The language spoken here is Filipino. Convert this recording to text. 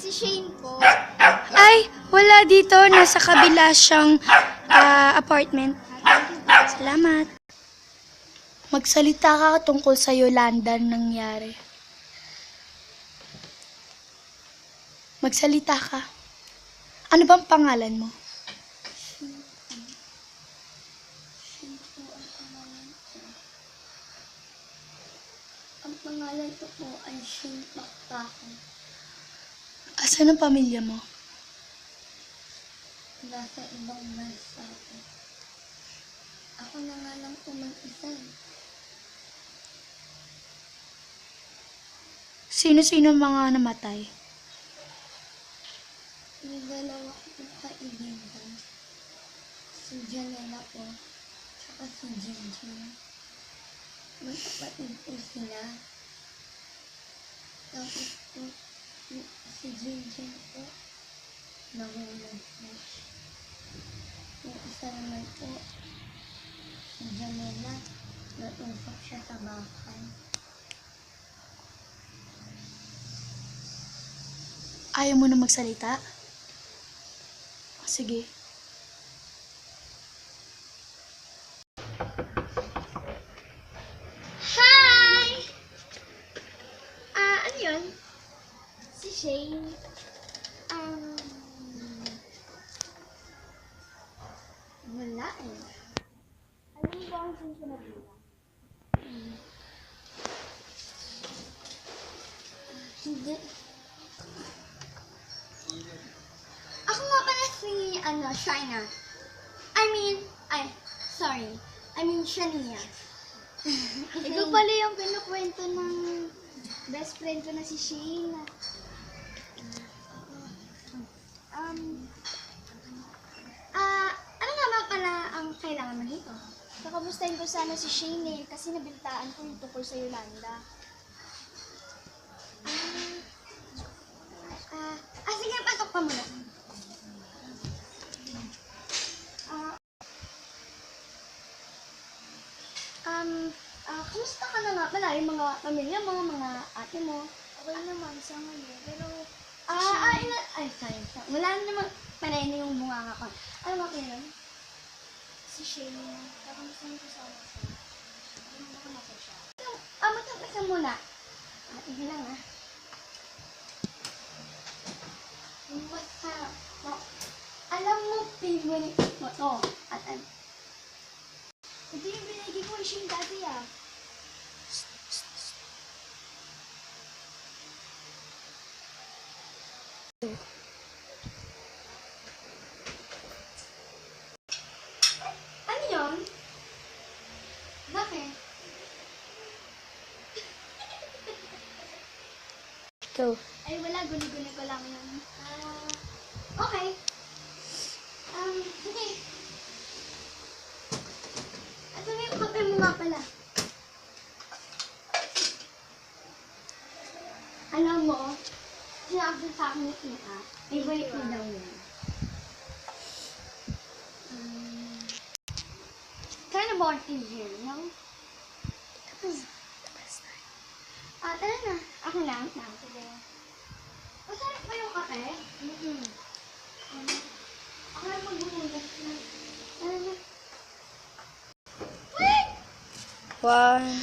Si Shane po. Ay, wala dito. Nasa kabila siyang apartment. Salamat. Magsalita ka tungkol sa Yolanda nangyari. Magsalita ka. Ano bang pangalan mo? Ang pangalan ko po ay Shane Pakpako. Asan ang pamilya mo? Nasa ibang bansa po. Ako na nga lang po mag-isa. Sino-sino ang mga namatay? May dalawa ko po kaibigan. Si Janela po, tsaka si Jinjin. Magkapatid po sila. Tapos po, si Jinjin po, nahulog po. Yung isa naman po, si Janela, natusok siya sa bakal. Ayaw mo na magsalita? Sige. Hi! Ano yun? Si Shane. Wala eh. Alam mo ba ang sino na bilang? Hindi. Ako nga pala si, Shina. Shania. Ikaw pala yung pinukwento ng best friend ko na si Shane. Ano nga ba pala ang kailangan mo dito? Kakamustahin ko sana si Shane kasi nabintaan ko yung tungkol sa Yolanda. Sige, pasok ka muna. Kamusta ka na nga pala? Yung mga pamilya mo, mga ate mo? Okay naman sa ngayon, pero Sorry. Wala namang panay na yung bunga ko. Ano ba kayo? si Shane, kakamustahin ko sana siya. Ano ba ka nasa siya? Magtapos ka muna. Iba lang Basta, alam mo, favorite mo to. At Ito yung binigay ko kay Shane dati ano yun? Bakit? Go. Ay wala, guni-guni ko lang yun. Okay. Sige. Ito na yung kape mo nga pala. Alam mo, sinabi sa akin ni Ika, favorite mo daw yun. Kind of boring here, no? Tara na. Ako lang. Sige. Masarap ba yung kape? Ako lang magbubugas na. Tara na. One.